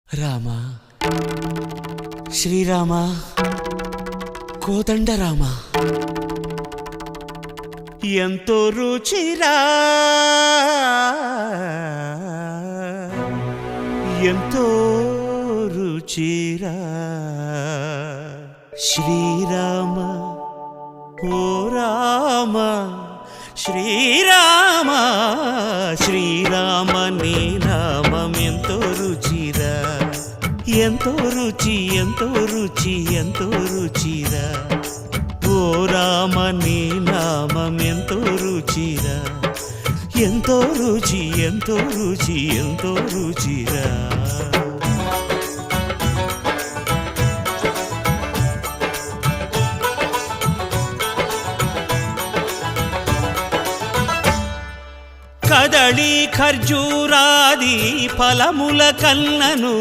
రామ శ్రీరామ కోదండ రామ ఎంతో రుచిరా ఎంతో రుచిరా శ్రీరామ ఓ రామ శ్రీరామ శ్రీరామ నీ నామం ఎంతో రుచిరా ఎంతో రుచి ఎంతో రుచి ఎంతో రుచిరా ఓ రామ నీ నామం ఎంతో రుచిరా ఎంతో రుచి ఎంతో రుచి ఎంతో రుచిరా కదళి ఖర్జూరాది ఫలముల కన్నను